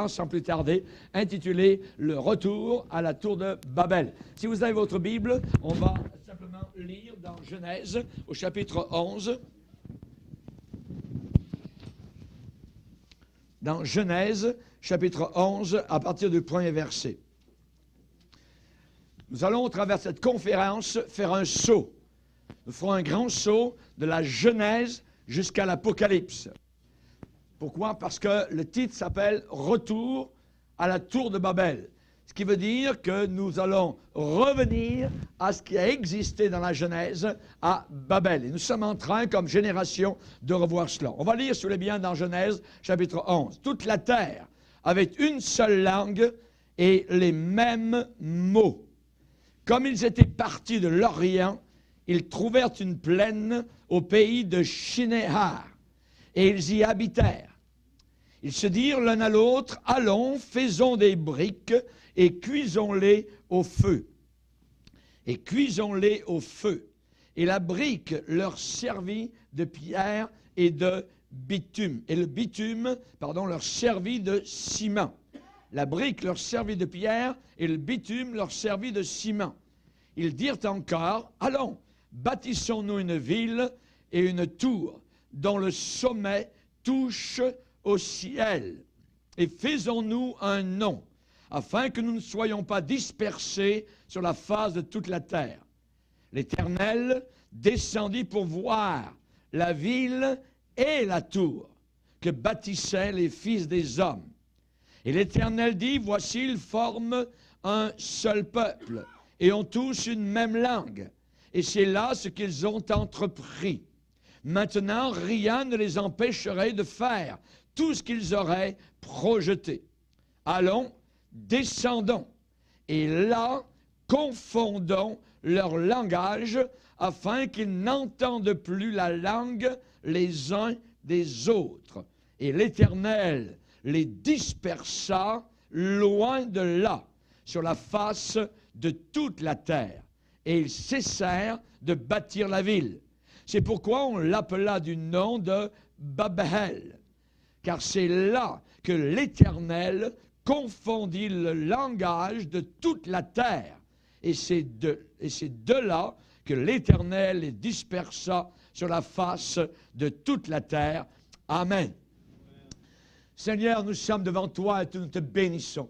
sans plus tarder, intitulée « Le retour à la tour de Babel ». Si vous avez votre Bible, on va simplement lire dans Genèse, au chapitre 11. Dans Genèse, chapitre 11, à partir du premier verset. Nous allons, au travers de cette conférence, faire un saut. Nous ferons un grand saut de la Genèse jusqu'à l'Apocalypse. Pourquoi? Parce que le titre s'appelle « Retour à la tour de Babel ». Ce qui veut dire que nous allons revenir à ce qui a existé dans la Genèse à Babel. Et nous sommes en train, comme génération, de revoir cela. On va lire, si vous voulez bien, dans Genèse, chapitre 11. « Toute la terre avait une seule langue et les mêmes mots. Comme ils étaient partis de l'Orient, ils trouvèrent une plaine au pays de Shinéhar, et ils y habitèrent. Ils se dirent l'un à l'autre, « Allons, faisons des briques et cuisons-les au feu. » Et cuisons-les au feu. Et la brique leur servit de pierre et de bitume. Et le bitume, leur servit de ciment. La brique leur servit de pierre et le bitume leur servit de ciment. Ils dirent encore, « Allons, bâtissons-nous une ville et une tour dont le sommet touche au ciel, et faisons-nous un nom, afin que nous ne soyons pas dispersés sur la face de toute la terre. » L'Éternel descendit pour voir la ville et la tour que bâtissaient les fils des hommes. Et l'Éternel dit, « Voici, ils forment un seul peuple, et ont tous une même langue. Et c'est là ce qu'ils ont entrepris. Maintenant, rien ne les empêcherait de faire tout ce qu'ils auraient projeté. Allons, descendons, et là, confondons leur langage, afin qu'ils n'entendent plus la langue les uns des autres. Et l'Éternel les dispersa loin de là, sur la face de toute la terre. Et ils cessèrent de bâtir la ville. C'est pourquoi on l'appela du nom de Babel, car c'est là que l'Éternel confondit le langage de toute la terre. Et c'est de là que l'Éternel les dispersa sur la face de toute la terre. Amen. Seigneur, nous sommes devant toi et nous te bénissons.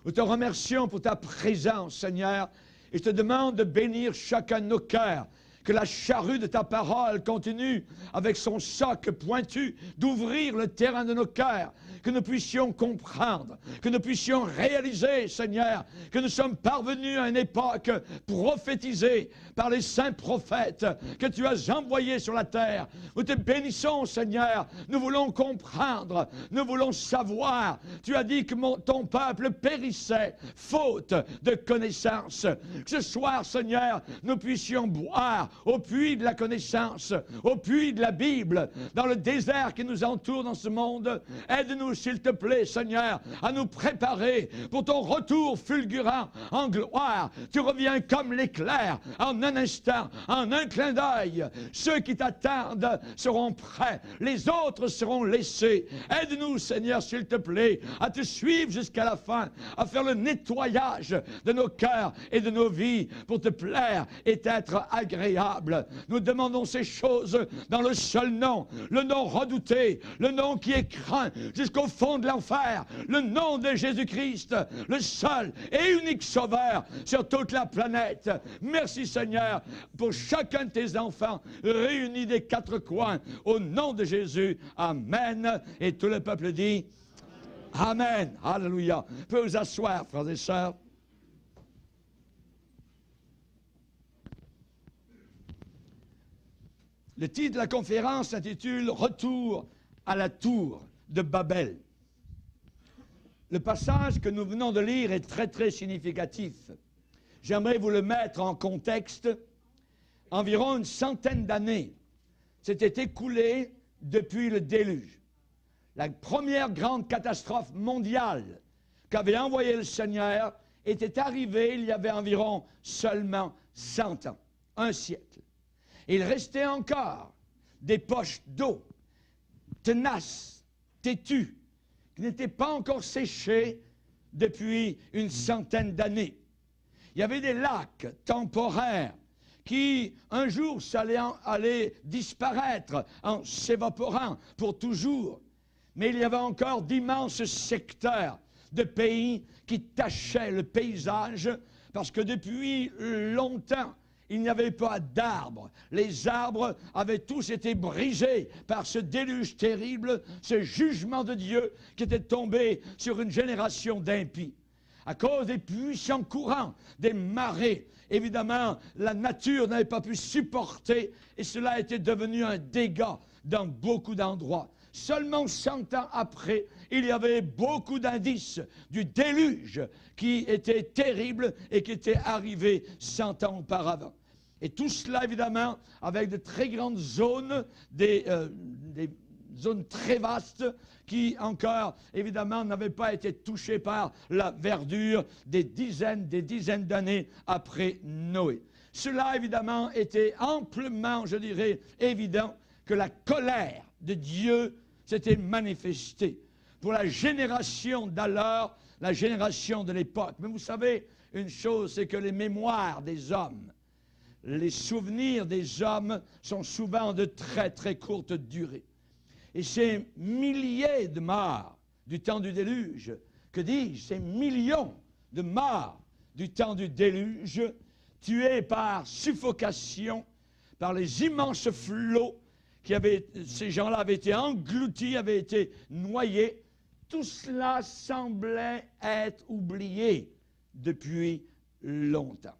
Nous te remercions pour ta présence, Seigneur, et je te demande de bénir chacun de nos cœurs. Que la charrue de ta parole continue, avec son soc pointu, d'ouvrir le terrain de nos cœurs, que nous puissions comprendre, que nous puissions réaliser, Seigneur, que nous sommes parvenus à une époque prophétisée par les saints prophètes que tu as envoyés sur la terre. Nous te bénissons, Seigneur, nous voulons comprendre, nous voulons savoir. Tu as dit que ton peuple périssait, faute de connaissance. Que ce soir, Seigneur, nous puissions boire au puits de la connaissance, au puits de la Bible, dans le désert qui nous entoure dans ce monde. Aide-nous, s'il te plaît, Seigneur, à nous préparer pour ton retour fulgurant en gloire. Tu reviens comme l'éclair, en un instant, en un clin d'œil. Ceux qui t'attendent seront prêts, les autres seront laissés. Aide-nous, Seigneur, s'il te plaît, à te suivre jusqu'à la fin, à faire le nettoyage de nos cœurs et de nos vies pour te plaire et t'être agréable. Nous demandons ces choses dans le seul nom, le nom redouté, le nom qui est craint jusqu'au fond de l'enfer, le nom de Jésus-Christ, le seul et unique sauveur sur toute la planète. Merci, Seigneur, pour chacun de tes enfants réunis des quatre coins, au nom de Jésus. Amen. Et tout le peuple dit Amen. Alléluia. Vous pouvez vous asseoir, frères et sœurs. Le titre de la conférence s'intitule « Retour à la tour de Babel ». Le passage que nous venons de lire est très, très significatif. J'aimerais vous le mettre en contexte. Environ une centaine d'années s'étaient écoulées depuis le déluge. La première grande catastrophe mondiale qu'avait envoyée le Seigneur était arrivée il y avait environ seulement 100 ans, un siècle. Il restait encore des poches d'eau tenaces, têtues, qui n'était pas encore séché depuis une centaine d'années. Il y avait des lacs temporaires qui, un jour, allaient disparaître en s'évaporant pour toujours. Mais il y avait encore d'immenses secteurs de pays qui tachaient le paysage parce que depuis longtemps, il n'y avait pas d'arbres. Les arbres avaient tous été brisés par ce déluge terrible, ce jugement de Dieu qui était tombé sur une génération d'impies. À cause des puissants courants, des marées, évidemment, la nature n'avait pas pu supporter et cela était devenu un dégât dans beaucoup d'endroits. Seulement 100 ans après, il y avait beaucoup d'indices du déluge qui était terrible et qui était arrivé 100 ans auparavant. Et tout cela, évidemment, avec de très grandes zones, des zones très vastes qui, encore, évidemment, n'avaient pas été touchées par la verdure des dizaines d'années après Noé. Cela, évidemment, était amplement, je dirais, évident que la colère de Dieu s'était manifestée pour la génération d'alors, la génération de l'époque. Mais vous savez, une chose, c'est que les mémoires des hommes, les souvenirs des hommes sont souvent de très, très courte durée. Et ces milliers de morts du temps du déluge, que dis-je, ces millions de morts du temps du déluge, tués par suffocation, par les immenses flots ces gens-là avaient été engloutis, avaient été noyés, tout cela semblait être oublié depuis longtemps.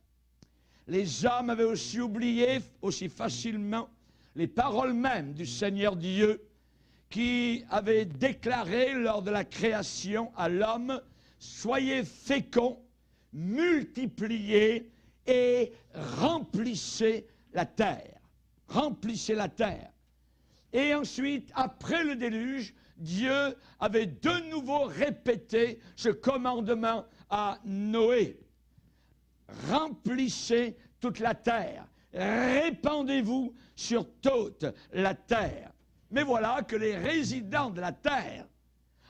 Les hommes avaient aussi oublié, aussi facilement, les paroles mêmes du Seigneur Dieu qui avait déclaré lors de la création à l'homme « Soyez féconds, multipliez et remplissez la terre. » Remplissez la terre. Et ensuite, après le déluge, Dieu avait de nouveau répété ce commandement à Noé. Remplissez toute la terre, répandez-vous sur toute la terre. Mais voilà que les résidents de la terre,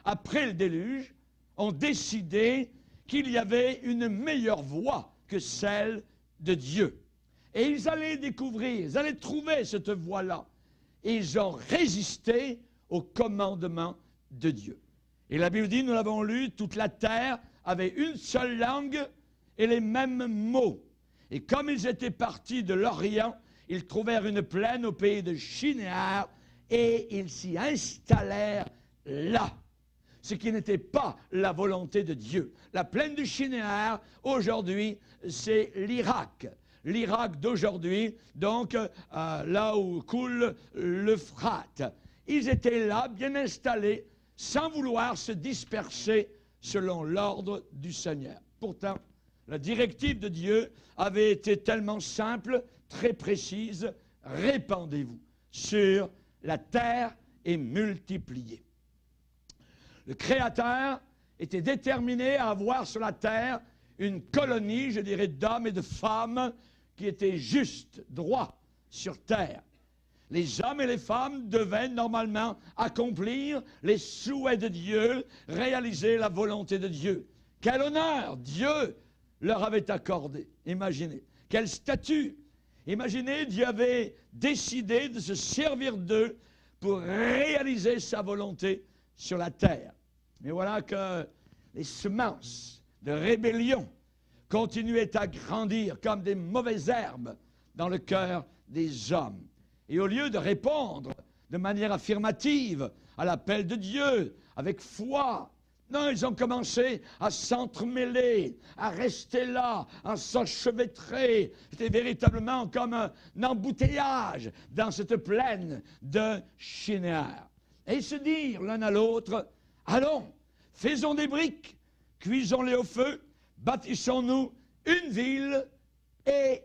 après le déluge, ont décidé qu'il y avait une meilleure voie que celle de Dieu. Et ils allaient découvrir, ils allaient trouver cette voie-là. Et ils ont résisté au commandement de Dieu. Et la Bible dit, nous l'avons lu, toute la terre avait une seule langue et les mêmes mots. Et comme ils étaient partis de l'Orient, ils trouvèrent une plaine au pays de Shinéar et ils s'y installèrent là. Ce qui n'était pas la volonté de Dieu. La plaine de Shinéar, aujourd'hui, c'est l'Irak. L'Irak d'aujourd'hui, donc là où coule l'Euphrate. Ils étaient là, bien installés, sans vouloir se disperser selon l'ordre du Seigneur. Pourtant, la directive de Dieu avait été tellement simple, très précise, répandez-vous sur la terre et multipliez. Le Créateur était déterminé à avoir sur la terre une colonie, je dirais, d'hommes et de femmes qui étaient justes, droits sur terre. Les hommes et les femmes devaient normalement accomplir les souhaits de Dieu, réaliser la volonté de Dieu. Quel honneur Dieu leur avait accordé. Imaginez. Quel statut. Imaginez, Dieu avait décidé de se servir d'eux pour réaliser sa volonté sur la terre. Mais voilà que les semences de rébellion continuaient à grandir comme des mauvaises herbes dans le cœur des hommes. Et au lieu de répondre de manière affirmative à l'appel de Dieu, avec foi, non, ils ont commencé à s'entremêler, à rester là, à s'enchevêtrer. C'était véritablement comme un embouteillage dans cette plaine de Shinéar. Et ils se dirent l'un à l'autre, allons, faisons des briques, cuisons-les au feu, bâtissons-nous une ville et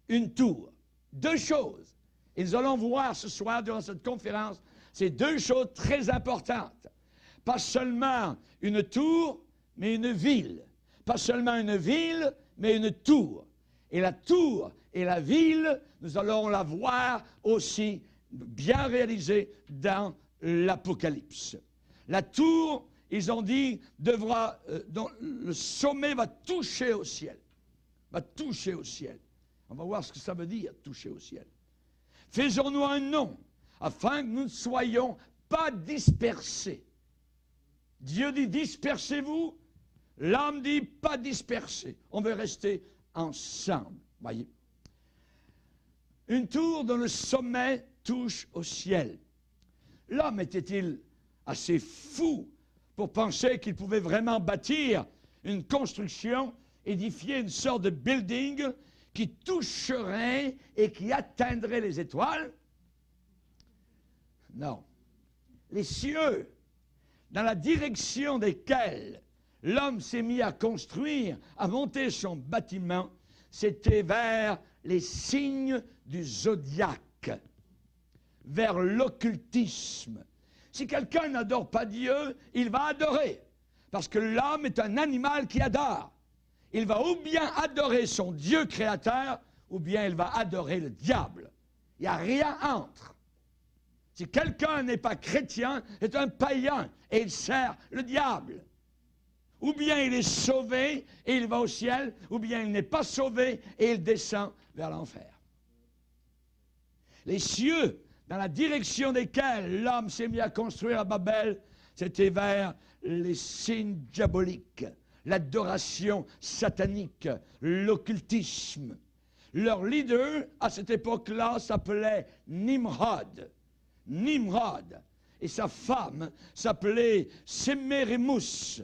une tour. Deux choses. Et nous allons voir ce soir, durant cette conférence, ces deux choses très importantes. Pas seulement une tour, mais une ville. Pas seulement une ville, mais une tour. Et la tour et la ville, nous allons la voir aussi bien réalisée dans l'Apocalypse. La tour ils ont dit, le sommet va toucher au ciel. Va toucher au ciel. On va voir ce que ça veut dire, toucher au ciel. Faisons-nous un nom, afin que nous ne soyons pas dispersés. Dieu dit, dispersez-vous. L'homme dit, pas dispersés. On veut rester ensemble. Voyez. Une tour dont le sommet touche au ciel. L'homme était-il assez fou pour penser qu'il pouvait vraiment bâtir une construction, édifier une sorte de building qui toucherait et qui atteindrait les étoiles? Non. Les cieux, dans la direction desquels l'homme s'est mis à construire, à monter son bâtiment, c'était vers les signes du zodiaque, vers l'occultisme. Si quelqu'un n'adore pas Dieu, il va adorer, parce que l'homme est un animal qui adore. Il va ou bien adorer son Dieu créateur, ou bien il va adorer le diable. Il n'y a rien entre. Si quelqu'un n'est pas chrétien, est un païen, et il sert le diable. Ou bien il est sauvé et il va au ciel, ou bien il n'est pas sauvé et il descend vers l'enfer. Les cieux, dans la direction desquels l'homme s'est mis à construire à Babel, c'était vers les signes diaboliques, l'adoration satanique, l'occultisme. Leur leader, à cette époque-là, s'appelait Nimrod. Nimrod. Et sa femme s'appelait Sémérimous.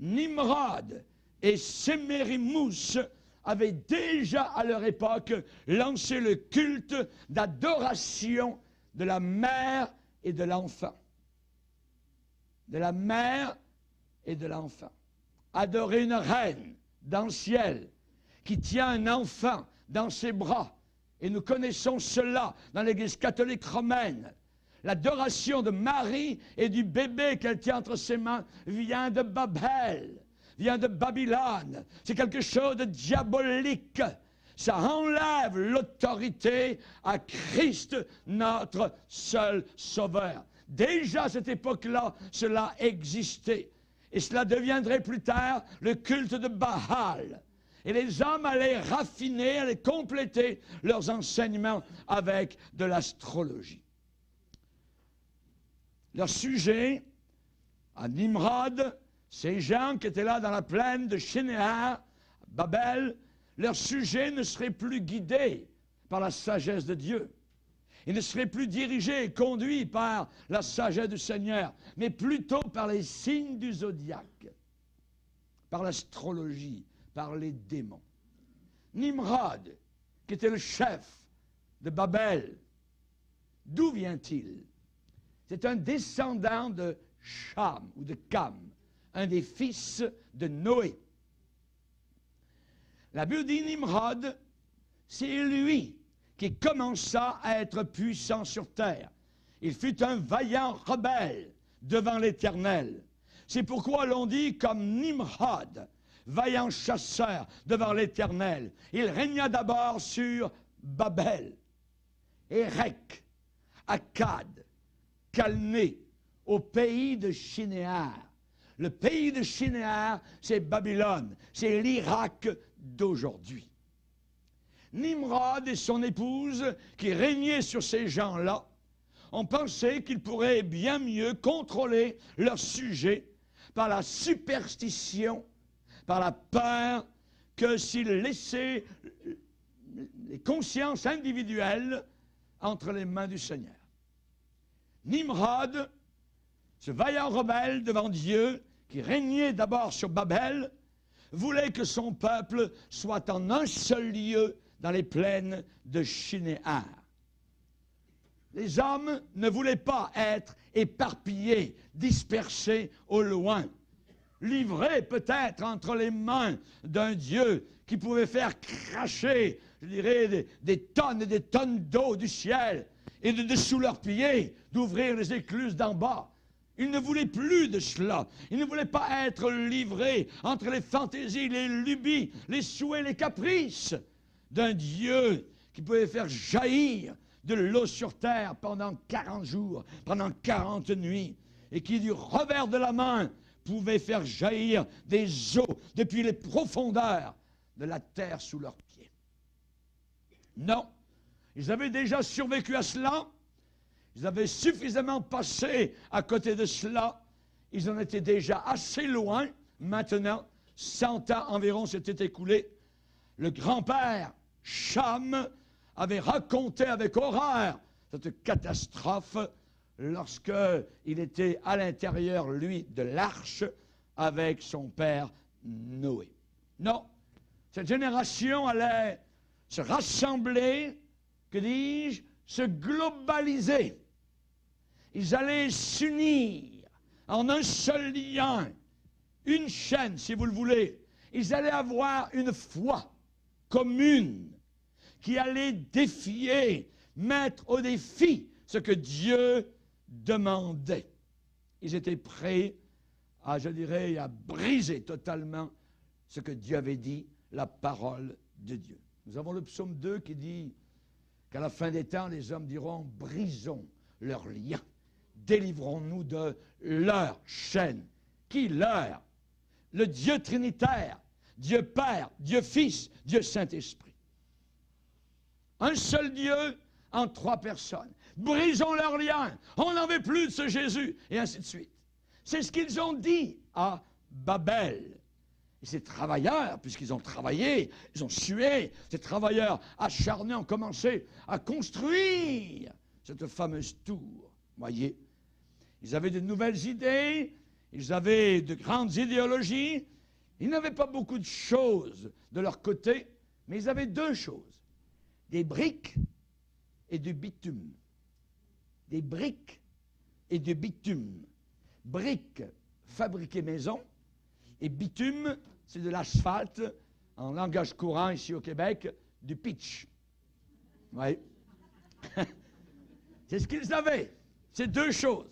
Nimrod et Sémérimous avaient déjà à leur époque lancé le culte d'adoration de la mère et de l'enfant. De la mère et de l'enfant. Adorer une reine dans le ciel qui tient un enfant dans ses bras. Et nous connaissons cela dans l'Église catholique romaine. L'adoration de Marie et du bébé qu'elle tient entre ses mains vient de Babel, vient de Babylone. C'est quelque chose de diabolique. Ça enlève l'autorité à Christ, notre seul Sauveur. Déjà à cette époque-là, cela existait. Et cela deviendrait plus tard le culte de Baal. Et les hommes allaient raffiner, allaient compléter leurs enseignements avec de l'astrologie. Leur sujet, à Nimrod, ces gens qui étaient là dans la plaine de Shinéar, Babel, leur sujet ne serait plus guidé par la sagesse de Dieu. Ils ne seraient plus dirigés et conduits par la sagesse du Seigneur, mais plutôt par les signes du zodiaque, par l'astrologie, par les démons. Nimrod, qui était le chef de Babel, d'où vient-il? C'est un descendant de Cham ou de Cam, un des fils de Noé. La Bible dit Nimrod, c'est lui qui commença à être puissant sur terre. Il fut un vaillant rebelle devant l'Éternel. C'est pourquoi l'on dit comme Nimrod, vaillant chasseur devant l'Éternel. Il régna d'abord sur Babel, Érec, Akkad, Calné, au pays de Shinéar. Le pays de Shinéar, c'est Babylone, c'est l'Irak d'aujourd'hui. Nimrod et son épouse, qui régnaient sur ces gens-là, ont pensé qu'ils pourraient bien mieux contrôler leur sujet par la superstition, par la peur, que s'ils laissaient les consciences individuelles entre les mains du Seigneur. Nimrod, ce vaillant rebelle devant Dieu, qui régnait d'abord sur Babel, voulait que son peuple soit en un seul lieu dans les plaines de Shinéar. Les hommes ne voulaient pas être éparpillés, dispersés au loin, livrés peut-être entre les mains d'un Dieu qui pouvait faire cracher, je dirais, des tonnes et des tonnes d'eau du ciel et de dessous leurs pieds, d'ouvrir les écluses d'en bas. Ils ne voulaient plus de cela. Ils ne voulaient pas être livrés entre les fantaisies, les lubies, les souhaits, les caprices d'un Dieu qui pouvait faire jaillir de l'eau sur terre pendant 40 jours, pendant 40 nuits. et qui, du revers de la main, pouvait faire jaillir des eaux depuis les profondeurs de la terre sous leurs pieds. Non, ils avaient déjà survécu à cela, ils avaient suffisamment passé à côté de cela, ils en étaient déjà assez loin. Maintenant, 100 ans environ s'étaient écoulés. Le grand-père, Cham, avait raconté avec horreur cette catastrophe lorsqu'il était à l'intérieur, lui, de l'arche avec son père Noé. Non, cette génération allait se rassembler, que dis-je, se globaliser. Ils allaient s'unir en un seul lien, une chaîne, si vous le voulez. Ils allaient avoir une foi commune qui allait défier, mettre au défi ce que Dieu demandait. Ils étaient prêts à, je dirais, à briser totalement ce que Dieu avait dit, la parole de Dieu. Nous avons le psaume 2 qui dit qu'à la fin des temps, les hommes diront « Brisons leurs liens, délivrons-nous de leur chaîne. » Qui leur? Le Dieu trinitaire, Dieu Père, Dieu Fils, Dieu Saint-Esprit. Un seul Dieu en 3 personnes. Brisons leurs liens, on n'en veut plus de ce Jésus, et ainsi de suite. C'est ce qu'ils ont dit à Babel. Et ces travailleurs, puisqu'ils ont travaillé, ils ont sué, ces travailleurs acharnés ont commencé à construire cette fameuse tour. Voyez, ils avaient de nouvelles idées, ils avaient de grandes idéologies, ils n'avaient pas beaucoup de choses de leur côté, mais ils avaient 2 choses, des briques et du bitume. Des briques et du bitume. Briques fabriquées maison, et bitume, c'est de l'asphalte, en langage courant ici au Québec, du pitch. Oui. C'est ce qu'ils avaient. C'est 2 choses.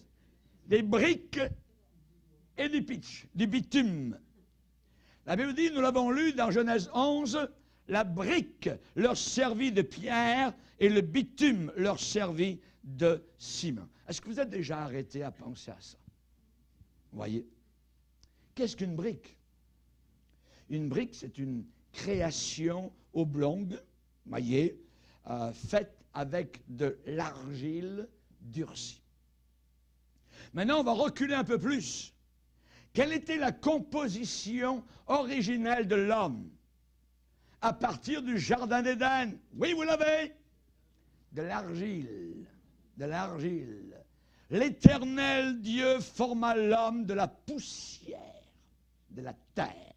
Des briques et du pitch, du bitume. La Bible dit, nous l'avons lu dans Genèse 11, la brique leur servit de pierre et le bitume leur servit de ciment. Est-ce que vous êtes déjà arrêté à penser à ça? Voyez. Qu'est-ce qu'une brique? Une brique, c'est une création oblongue, voyez, faite avec de l'argile durcie. Maintenant, on va reculer un peu plus. Quelle était la composition originelle de l'homme à partir du Jardin d'Éden? Oui, vous l'avez. De l'argile. De l'argile. L'Éternel Dieu forma l'homme de la poussière, de la terre.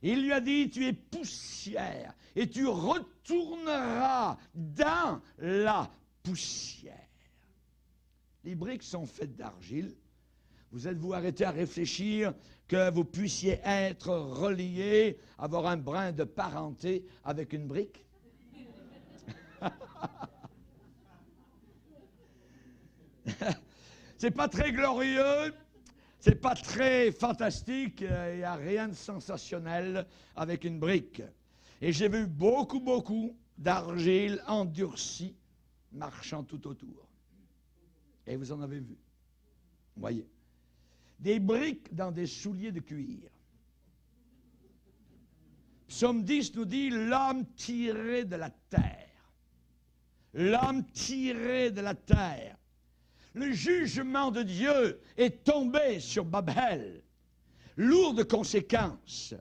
Il lui a dit, tu es poussière et tu retourneras dans la poussière. Les briques sont faites d'argile. Vous êtes-vous arrêté à réfléchir que vous puissiez être relié, avoir un brin de parenté avec une brique? C'est pas très glorieux, c'est pas très fantastique, il n'y a rien de sensationnel avec une brique. Et j'ai vu beaucoup d'argile endurcie marchant tout autour. Et vous en avez vu. Voyez. Des briques dans des souliers de cuir. Psaume 10 nous dit l'homme tiré de la terre. L'homme tiré de la terre. Le jugement de Dieu est tombé sur Babel, lourd de conséquences.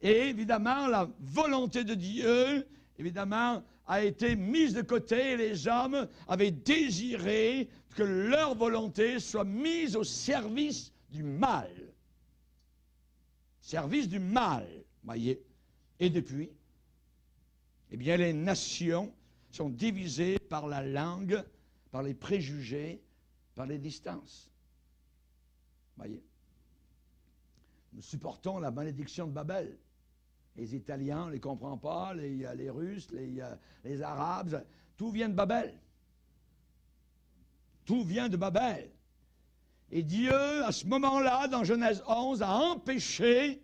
Et évidemment, la volonté de Dieu, évidemment, a été mise de côté et les hommes avaient désiré que leur volonté soit mise au service du mal. Service du mal, voyez. Et depuis, eh bien, les nations sont divisées par la langue, par les préjugés, par les distances. Voyez. Nous supportons la malédiction de Babel. Les Italiens, on ne les comprend pas, les Russes, les Arabes, tout vient de Babel. Tout vient de Babel. Et Dieu, à ce moment-là, dans Genèse 11, a empêché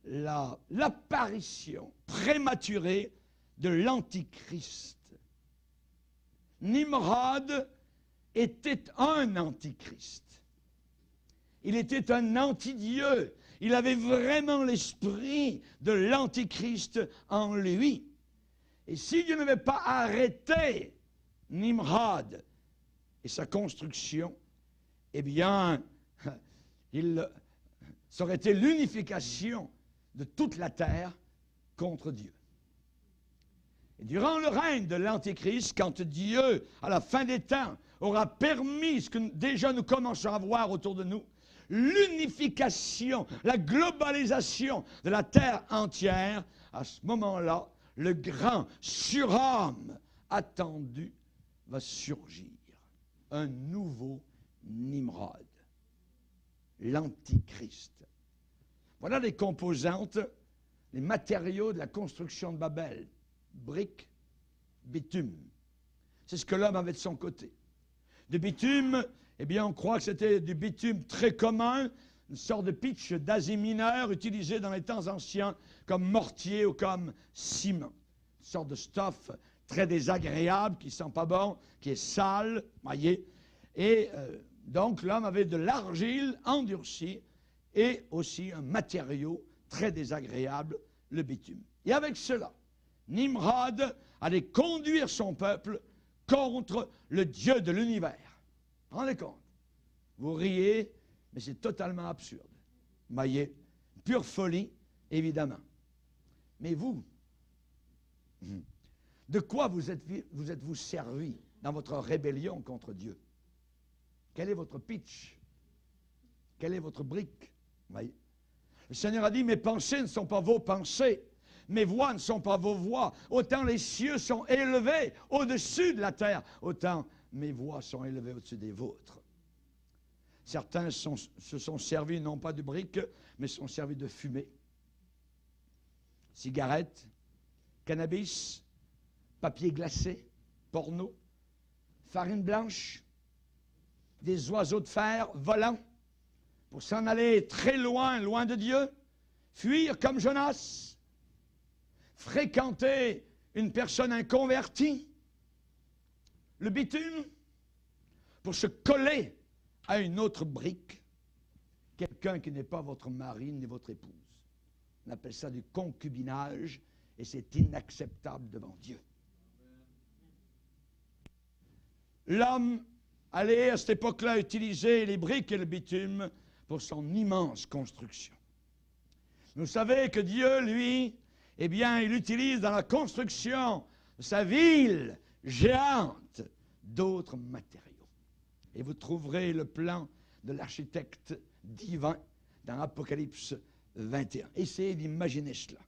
l'apparition prématurée de l'Antichrist. Nimrod était un antichrist. Il était un anti-Dieu. Il avait vraiment l'esprit de l'antichrist en lui. Et si Dieu n'avait pas arrêté Nimrod et sa construction, eh bien, ça aurait été l'unification de toute la terre contre Dieu. Et durant le règne de l'Antéchrist, quand Dieu, à la fin des temps, aura permis ce que déjà nous commençons à voir autour de nous, l'unification, la globalisation de la terre entière, à ce moment-là, le grand surhomme attendu va surgir. Un nouveau Nimrod, l'Antichrist. Voilà les composantes, les matériaux de la construction de Babel. Briques, bitume. C'est ce que l'homme avait de son côté. De bitume, eh bien, on croit que c'était du bitume très commun, une sorte de pitch d'Asie mineure utilisé dans les temps anciens comme mortier ou comme ciment. Une sorte de stuff très désagréable, qui ne sent pas bon, qui est sale, voyez. Et donc, l'homme avait de l'argile endurcie et aussi un matériau très désagréable, le bitume. Et avec cela, Nimrod allait conduire son peuple contre le Dieu de l'univers. Rendez compte? Vous riez, mais c'est totalement absurde. Vous voyez? Pure folie, évidemment. Mais vous, de quoi vous êtes-vous servi dans votre rébellion contre Dieu? Quel est votre pitch? Quelle est votre brique? Vous voyez? Le Seigneur a dit, mes pensées ne sont pas vos pensées. Mes voix ne sont pas vos voix. Autant les cieux sont élevés au-dessus de la terre, autant mes voix sont élevées au-dessus des vôtres. Certains se sont servis non pas de briques, mais sont servis de fumée. Cigarettes, cannabis, papier glacé, porno, farine blanche, des oiseaux de fer volants pour s'en aller très loin, loin de Dieu, fuir comme Jonas, fréquenter une personne inconvertie, le bitume, pour se coller à une autre brique, quelqu'un qui n'est pas votre mari ni votre épouse. On appelle ça du concubinage et c'est inacceptable devant Dieu. L'homme allait à cette époque-là utiliser les briques et le bitume pour son immense construction. Vous savez que Dieu, lui, eh bien, il utilise dans la construction de sa ville géante d'autres matériaux. Et vous trouverez le plan de l'architecte divin dans Apocalypse 21. Essayez d'imaginer cela.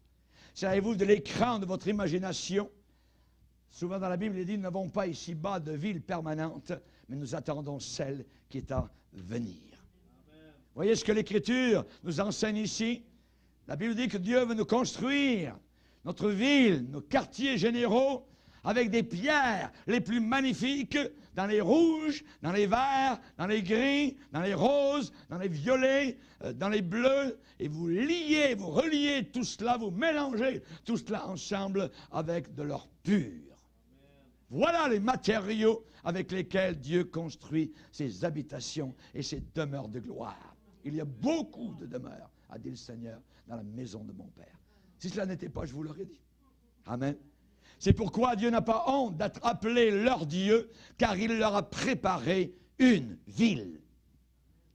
Savez-vous, de l'écran de votre imagination, souvent dans la Bible, il dit, nous n'avons pas ici-bas de ville permanente, mais nous attendons celle qui est à venir. Amen. Voyez ce que l'Écriture nous enseigne ici? La Bible dit que Dieu veut nous construire notre ville, nos quartiers généraux, avec des pierres les plus magnifiques, dans les rouges, dans les verts, dans les gris, dans les roses, dans les violets, dans les bleus, et vous liez, vous reliez tout cela, vous mélangez tout cela ensemble avec de l'or pur. Voilà les matériaux avec lesquels Dieu construit ses habitations et ses demeures de gloire. Il y a beaucoup de demeures, a dit le Seigneur, dans la maison de mon Père. Si cela n'était pas, je vous l'aurais dit. Amen. C'est pourquoi Dieu n'a pas honte d'être appelé leur Dieu, car il leur a préparé une ville.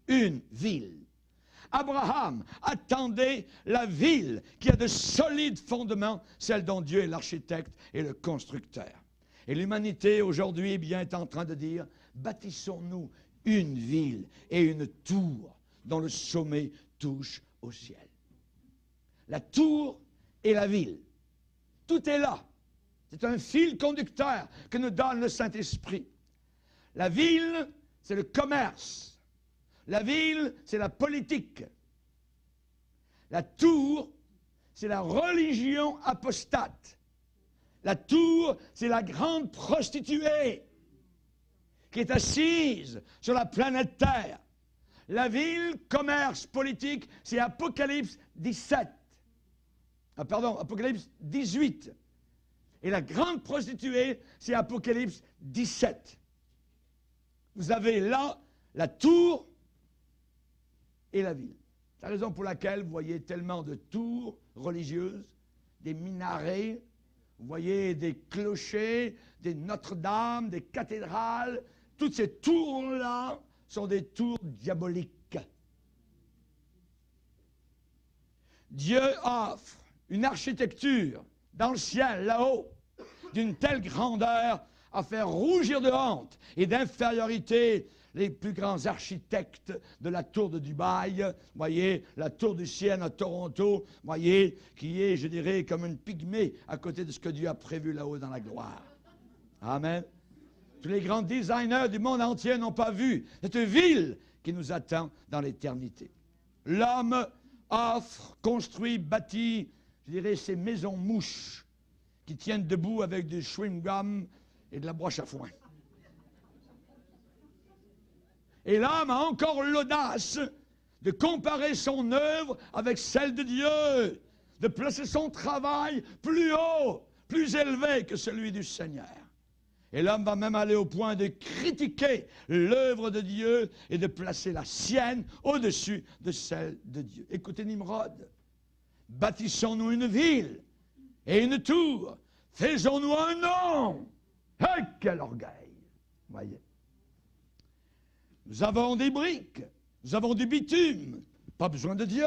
Une ville. Abraham attendait la ville qui a de solides fondements, celle dont Dieu est l'architecte et le constructeur. Et l'humanité aujourd'hui bien est en train de dire, bâtissons-nous une ville et une tour dont le sommet touche au ciel. La tour et la ville. Tout est là. C'est un fil conducteur que nous donne le Saint-Esprit. La ville, c'est le commerce. La ville, c'est la politique. La tour, c'est la religion apostate. La tour, c'est la grande prostituée qui est assise sur la planète Terre. La ville, commerce, politique, c'est Apocalypse 17. Apocalypse 18. Et la grande prostituée, c'est Apocalypse 17. vous avez là la tour et la ville. C'est la raison pour laquelle vous voyez tellement de tours religieuses, des minarets, vous voyez des clochers, des Notre-Dame, des cathédrales. Toutes ces tours-là sont des tours diaboliques. Dieu offre une architecture dans le ciel, là-haut, d'une telle grandeur à faire rougir de honte et d'infériorité les plus grands architectes de la tour de Dubaï, voyez, la tour du Sienne à Toronto, voyez, qui est, je dirais, comme une pygmée à côté de ce que Dieu a prévu là-haut dans la gloire. Amen. Tous les grands designers du monde entier n'ont pas vu cette ville qui nous attend dans l'éternité. L'homme offre, construit, bâtit, je dirais, ces maisons mouches qui tiennent debout avec du chewing-gum et de la broche à foin. Et l'homme a encore l'audace de comparer son œuvre avec celle de Dieu, de placer son travail plus haut, plus élevé que celui du Seigneur. Et l'homme va même aller au point de critiquer l'œuvre de Dieu et de placer la sienne au-dessus de celle de Dieu. Écoutez Nimrod, bâtissons-nous une ville et une tour, faisons-nous un nom. Hey, quel orgueil! Voyez. Nous avons des briques, nous avons du bitume, pas besoin de Dieu.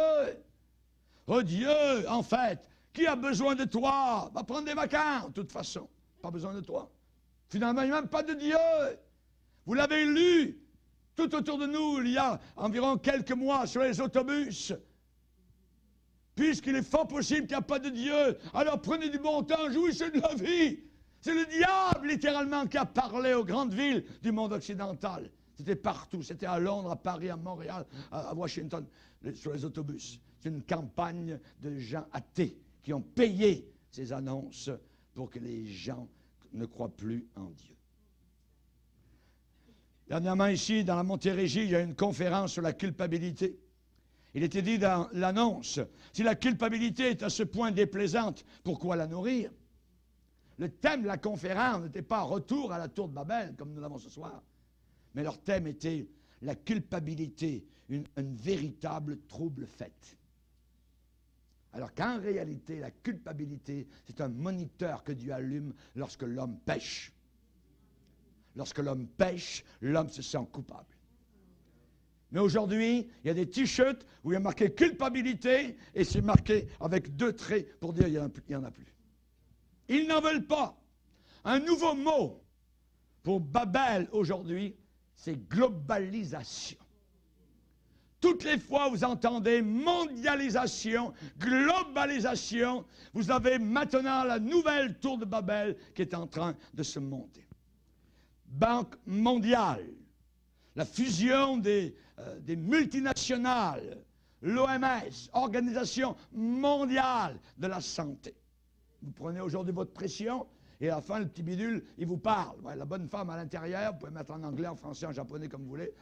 Oh Dieu, en fait, qui a besoin de toi? Va prendre des vacances, de toute façon, pas besoin de toi. Finalement, il n'y a même pas de Dieu. Vous l'avez lu tout autour de nous il y a environ quelques mois sur les autobus. Puisqu'il est fort possible qu'il n'y a pas de Dieu, alors prenez du bon temps, jouissez de la vie. C'est le diable, littéralement, qui a parlé aux grandes villes du monde occidental. C'était partout, c'était à Londres, à Paris, à Montréal, à Washington, sur les autobus. C'est une campagne de gens athées qui ont payé ces annonces pour que les gens ne croient plus en Dieu. Dernièrement ici, dans la Montérégie, il y a une conférence sur la culpabilité. Il était dit dans l'annonce, si la culpabilité est à ce point déplaisante, pourquoi la nourrir? Le thème de la conférence n'était pas retour à la tour de Babel, comme nous l'avons ce soir, mais leur thème était la culpabilité, une véritable trouble faite. Alors qu'en réalité, la culpabilité, c'est un moniteur que Dieu allume lorsque l'homme pêche. Lorsque l'homme pêche, l'homme se sent coupable. Mais aujourd'hui, il y a des t-shirts où il y a marqué culpabilité et c'est marqué avec 2 traits pour dire qu'il n'y en a plus. Ils n'en veulent pas. Un nouveau mot pour Babel aujourd'hui, c'est globalisation. Toutes les fois où vous entendez mondialisation, globalisation, vous avez maintenant la nouvelle tour de Babel qui est en train de se monter. Banque mondiale, la fusion des multinationales, l'OMS, Organisation mondiale de la santé. Vous prenez aujourd'hui votre pression et à la fin, le petit bidule, il vous parle. Ouais, la bonne femme à l'intérieur, vous pouvez mettre en anglais, en français, en japonais, comme vous voulez.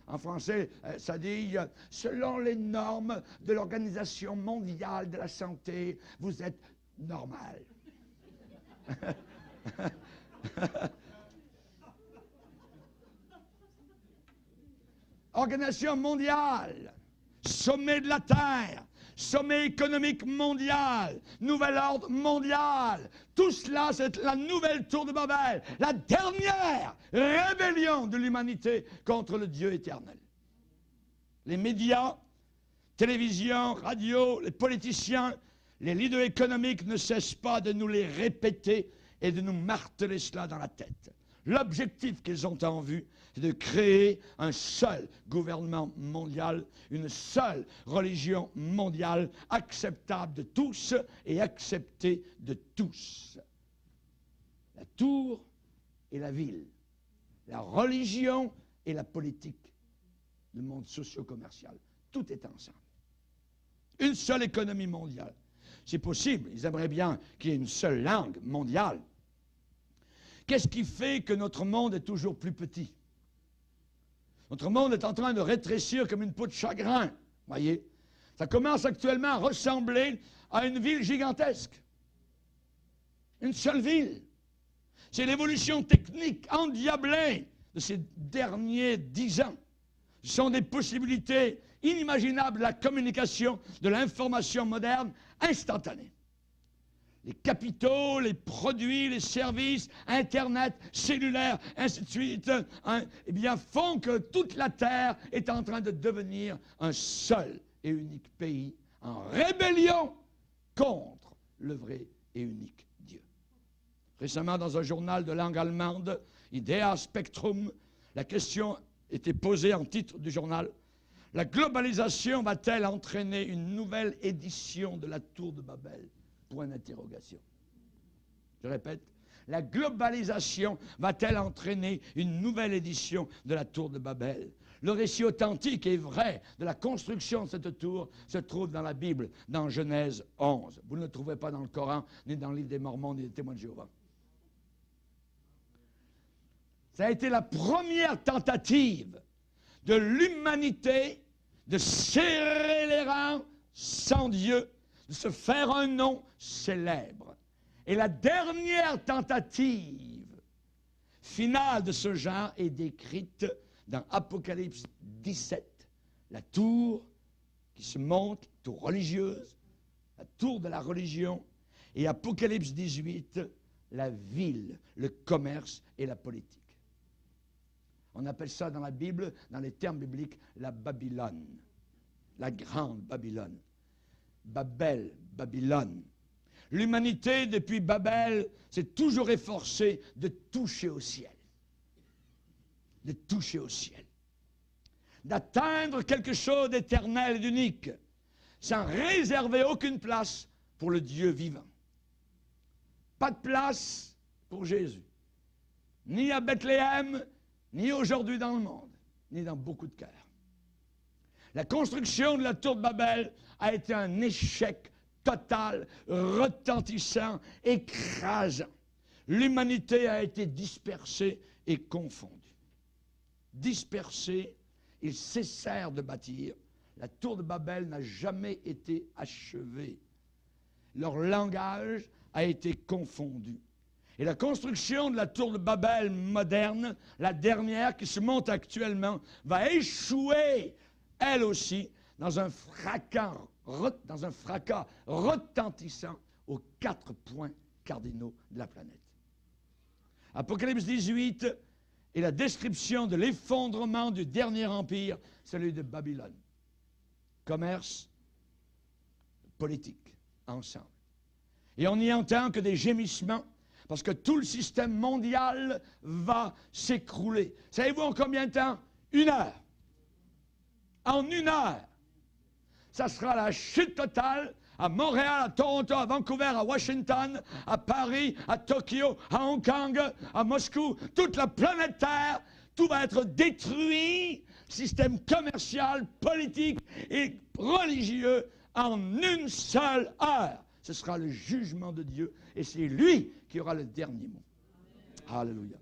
En français, ça dit, selon les normes de l'Organisation mondiale de la santé, vous êtes normal. Organisation mondiale, sommet de la Terre, sommet économique mondial, nouvel ordre mondial. Tout cela, c'est la nouvelle tour de Babel, la dernière rébellion de l'humanité contre le Dieu éternel. Les médias, télévision, radio, les politiciens, les leaders économiques ne cessent pas de nous les répéter et de nous marteler cela dans la tête. L'objectif qu'ils ont en vue, c'est de créer un seul gouvernement mondial, une seule religion mondiale, acceptable de tous et acceptée de tous. La tour et la ville, la religion et la politique, le monde socio-commercial, tout est ensemble. Une seule économie mondiale. C'est possible, ils aimeraient bien qu'il y ait une seule langue mondiale. Qu'est-ce qui fait que notre monde est toujours plus petit? Notre monde est en train de rétrécir comme une peau de chagrin, voyez. Ça commence actuellement à ressembler à une ville gigantesque. Une seule ville. C'est l'évolution technique endiablée de ces derniers 10 ans. Ce sont des possibilités inimaginables de la communication, de l'information moderne instantanée. Les capitaux, les produits, les services, Internet, cellulaire, ainsi de suite, eh bien, font que toute la Terre est en train de devenir un seul et unique pays en rébellion contre le vrai et unique Dieu. Récemment, dans un journal de langue allemande, Idea Spectrum, la question était posée en titre du journal: la globalisation va-t-elle entraîner une nouvelle édition de la Tour de Babel? Point d'interrogation. Je répète, la globalisation va-t-elle entraîner une nouvelle édition de la Tour de Babel? Le récit authentique et vrai de la construction de cette tour se trouve dans la Bible, dans Genèse 11. Vous ne le trouvez pas dans le Coran, ni dans le livre des Mormons, ni des Témoins de Jéhovah. Ça a été la première tentative de l'humanité de serrer les rangs sans Dieu, de se faire un nom célèbre. Et la dernière tentative finale de ce genre est décrite dans Apocalypse 17, la tour qui se monte, tour religieuse, la tour de la religion, et Apocalypse 18, la ville, le commerce et la politique. On appelle ça dans la Bible, dans les termes bibliques, la Babylone, la grande Babylone. Babel, Babylone. L'humanité, depuis Babel, s'est toujours efforcée de toucher au ciel. De toucher au ciel. D'atteindre quelque chose d'éternel et d'unique, sans réserver aucune place pour le Dieu vivant. Pas de place pour Jésus. Ni à Bethléem, ni aujourd'hui dans le monde, ni dans beaucoup de cœurs. La construction de la tour de Babel a été un échec total, retentissant, écrasant. L'humanité a été dispersée et confondue. Dispersés, ils cessèrent de bâtir. La tour de Babel n'a jamais été achevée. Leur langage a été confondu. Et la construction de la tour de Babel moderne, la dernière qui se monte actuellement, va échouer, elle aussi, dans un fracas retentissant aux 4 points cardinaux de la planète. Apocalypse 18 est la description de l'effondrement du dernier empire, celui de Babylone. Commerce, politique, ensemble. Et on n'y entend que des gémissements, parce que tout le système mondial va s'écrouler. Savez-vous en combien de temps? 1 heure. En 1 heure. Ça sera la chute totale à Montréal, à Toronto, à Vancouver, à Washington, à Paris, à Tokyo, à Hong Kong, à Moscou, toute la planète Terre. Tout va être détruit, système commercial, politique et religieux, en 1 seule heure. Ce sera le jugement de Dieu et c'est lui qui aura le dernier mot. Alléluia.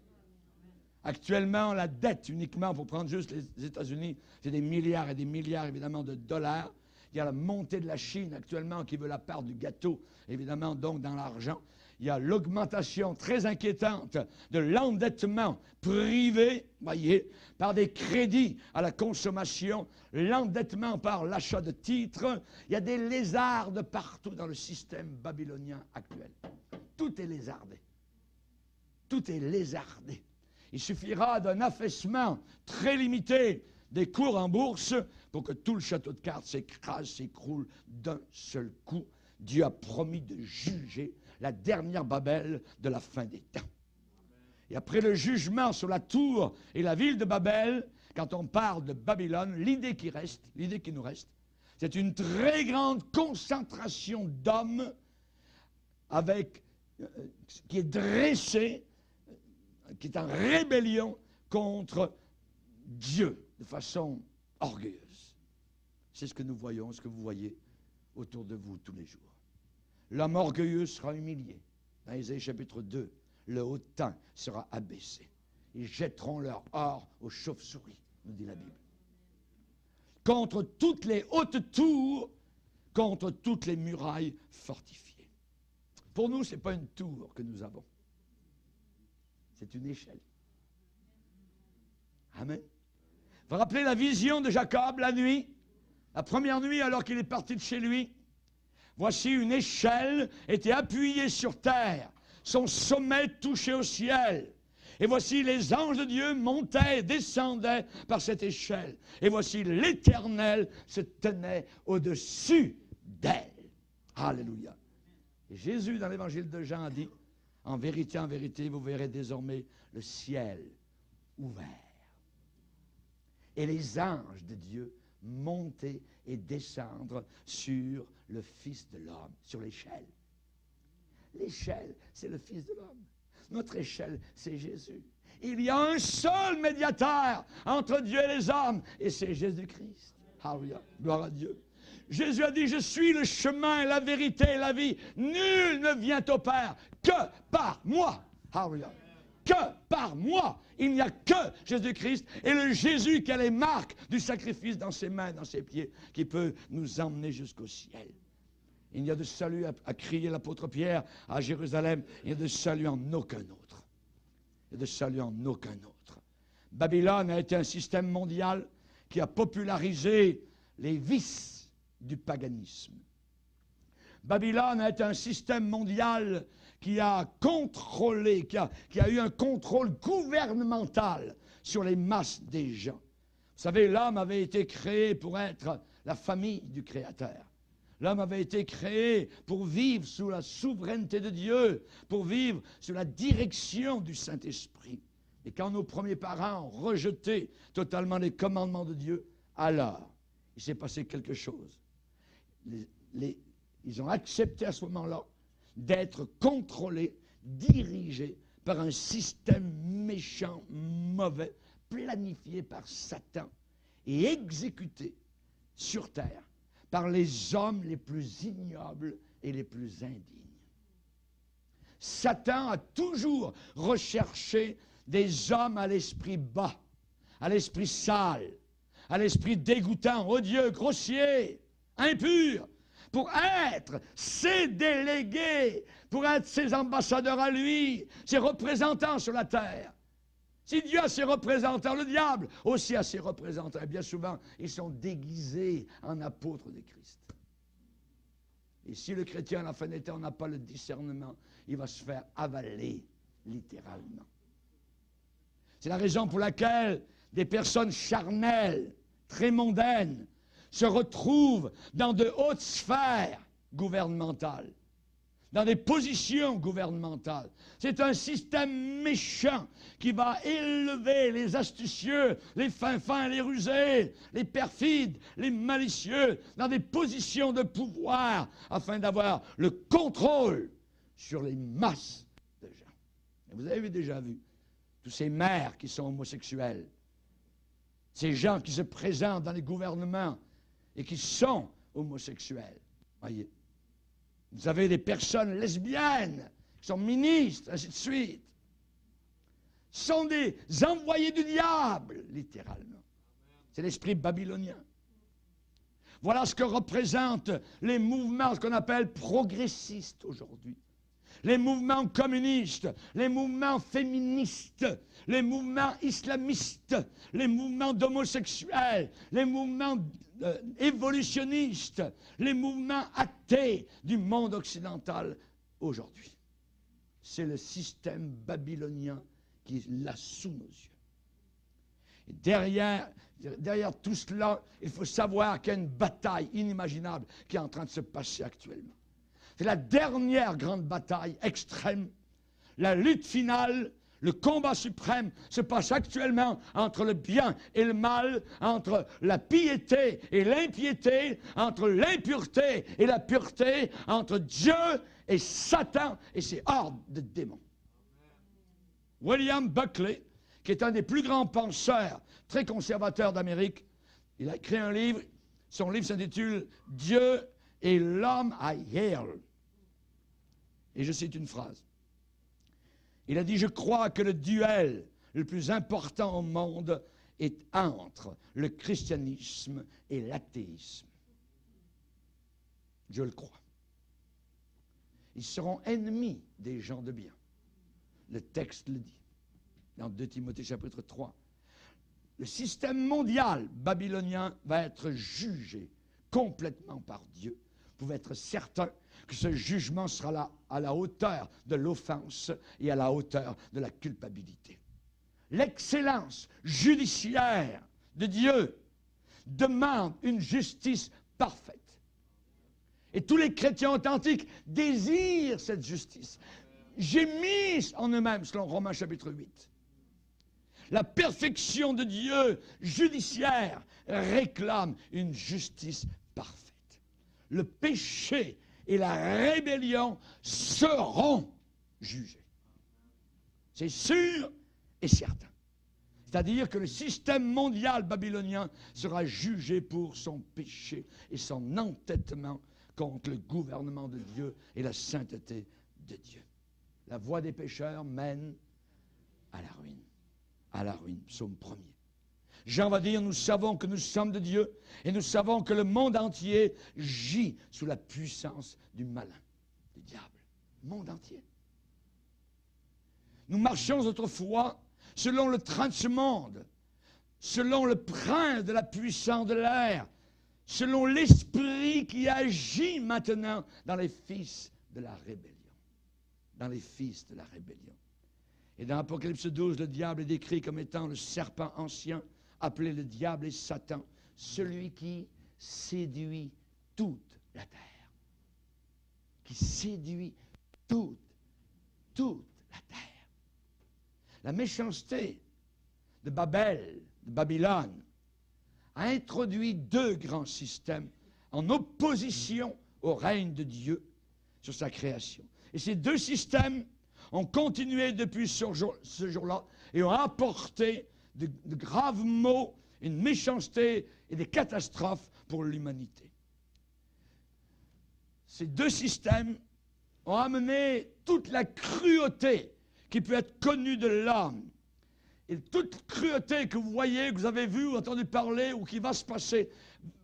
Actuellement, la dette, uniquement pour prendre juste les États-Unis, c'est des milliards et des milliards, évidemment, de dollars. Il y a la montée de la Chine actuellement qui veut la part du gâteau, évidemment, donc dans l'argent. Il y a l'augmentation très inquiétante de l'endettement privé, voyez, par des crédits à la consommation, l'endettement par l'achat de titres. Il y a des lézards de partout dans le système babylonien actuel. Tout est lézardé. Tout est lézardé. Il suffira d'un affaissement très limité des cours en bourse pour que tout le château de cartes s'écrase, s'écroule d'un seul coup. Dieu a promis de juger la dernière Babel de la fin des temps. Et après le jugement sur la tour et la ville de Babel, quand on parle de Babylone, l'idée qui nous reste, c'est une très grande concentration d'hommes qui est dressée, qui est en rébellion contre Dieu de façon orgueilleuse. C'est ce que nous voyons, ce que vous voyez autour de vous tous les jours. L'homme orgueilleux sera humilié. Dans Ésaïe chapitre 2, le haut-temps sera abaissé. Ils jetteront leur or aux chauves-souris, nous dit la Bible. Contre toutes les hautes tours, contre toutes les murailles fortifiées. Pour nous, ce n'est pas une tour que nous avons. C'est une échelle. Amen. Vous vous rappelez la vision de Jacob la nuit? La première nuit alors qu'il est parti de chez lui? Voici une échelle était appuyée sur terre, son sommet touché au ciel. Et voici les anges de Dieu montaient et descendaient par cette échelle. Et voici l'Éternel se tenait au-dessus d'elle. Alléluia. Et Jésus, dans l'évangile de Jean, a dit, en vérité, vous verrez désormais le ciel ouvert. Et les anges de Dieu monter et descendre sur le Fils de l'homme, sur l'échelle. L'échelle, c'est le Fils de l'homme. Notre échelle, c'est Jésus. Il y a un seul médiateur entre Dieu et les hommes, et c'est Jésus-Christ. Alléluia, gloire à Dieu. Jésus a dit, je suis le chemin, la vérité et la vie. Nul ne vient au Père que par moi. Alléluia. Que par moi. Il n'y a que Jésus-Christ et le Jésus qui a les marques du sacrifice dans ses mains, dans ses pieds, qui peut nous emmener jusqu'au ciel. Il n'y a de salut, a crié l'apôtre Pierre à Jérusalem, il n'y a de salut en aucun autre. Il n'y a de salut en aucun autre. Babylone a été un système mondial qui a popularisé les vices du paganisme. Babylone a été un système mondial qui a contrôlé, qui a eu un contrôle gouvernemental sur les masses des gens. Vous savez, l'homme avait été créé pour être la famille du Créateur. L'homme avait été créé pour vivre sous la souveraineté de Dieu, pour vivre sous la direction du Saint-Esprit. Et quand nos premiers parents ont rejeté totalement les commandements de Dieu, alors il s'est passé quelque chose. Ils ont accepté à ce moment-là d'être contrôlés, dirigés par un système méchant, mauvais, planifié par Satan et exécuté sur terre par les hommes les plus ignobles et les plus indignes. Satan a toujours recherché des hommes à l'esprit bas, à l'esprit sale, à l'esprit dégoûtant, odieux, grossier, impur, pour être ses délégués, pour être ses ambassadeurs à lui, ses représentants sur la terre. Si Dieu a ses représentants, le diable aussi a ses représentants. Et bien souvent, ils sont déguisés en apôtres de Christ. Et si le chrétien, à la fin des temps, n'a pas le discernement, il va se faire avaler, littéralement. C'est la raison pour laquelle des personnes charnelles, très mondaines, se retrouvent dans de hautes sphères gouvernementales, dans des positions gouvernementales. C'est un système méchant qui va élever les astucieux, les fins, les rusés, les perfides, les malicieux, dans des positions de pouvoir, afin d'avoir le contrôle sur les masses de gens. Et vous avez déjà vu tous ces maires qui sont homosexuels, ces gens qui se présentent dans les gouvernements et qui sont homosexuels. Voyez. Vous avez des personnes lesbiennes qui sont ministres, ainsi de suite. Ce sont des envoyés du diable, littéralement. C'est l'esprit babylonien. Voilà ce que représentent les mouvements, ce qu'on appelle progressistes aujourd'hui. Les mouvements communistes, les mouvements féministes, les mouvements islamistes, les mouvements d'homosexuels, les mouvements évolutionnistes, les mouvements athées du monde occidental aujourd'hui. C'est le système babylonien qui est là sous nos yeux. Et derrière tout cela, il faut savoir qu'il y a une bataille inimaginable qui est en train de se passer actuellement. C'est la dernière grande bataille extrême, la lutte finale, le combat suprême se passe actuellement entre le bien et le mal, entre la piété et l'impiété, entre l'impureté et la pureté, entre Dieu et Satan et ses hordes de démons. William Buckley, qui est un des plus grands penseurs très conservateurs d'Amérique, il a écrit un livre, son livre s'intitule « Dieu et l'homme à Yale ». Et je cite une phrase. Il a dit, je crois que le duel le plus important au monde est entre le christianisme et l'athéisme. Je le crois. Ils seront ennemis des gens de bien. Le texte le dit, dans 2 Timothée chapitre 3. le système mondial babylonien va être jugé complètement par Dieu. Vous pouvez être certain que ce jugement sera là à la hauteur de l'offense et à la hauteur de la culpabilité. L'excellence judiciaire de Dieu demande une justice parfaite. Et tous les chrétiens authentiques désirent cette justice, gémissent en eux-mêmes, selon Romains chapitre 8. La perfection de Dieu judiciaire réclame une justice parfaite. Le péché et la rébellion seront jugés. C'est sûr et certain. C'est-à-dire que le système mondial babylonien sera jugé pour son péché et son entêtement contre le gouvernement de Dieu et la sainteté de Dieu. La voie des pécheurs mène à la ruine. À la ruine, psaume 1er. Jean va dire, nous savons que nous sommes de Dieu et nous savons que le monde entier gît sous la puissance du malin, du diable. Le monde entier. Nous marchions autrefois selon le train de ce monde, selon le prince de la puissance de l'air, selon l'esprit qui agit maintenant dans les fils de la rébellion. Dans les fils de la rébellion. Et dans Apocalypse 12, le diable est décrit comme étant le serpent ancien, appelé le diable et Satan, celui qui séduit toute la terre. Qui séduit toute la terre. La méchanceté de Babel, de Babylone, a introduit deux grands systèmes en opposition au règne de Dieu sur sa création. Et ces deux systèmes ont continué depuis ce jour-là et ont apporté de graves maux, une méchanceté et des catastrophes pour l'humanité. Ces deux systèmes ont amené toute la cruauté qui peut être connue de l'homme. Et toute cruauté que vous voyez, que vous avez vu ou entendu parler ou qui va se passer,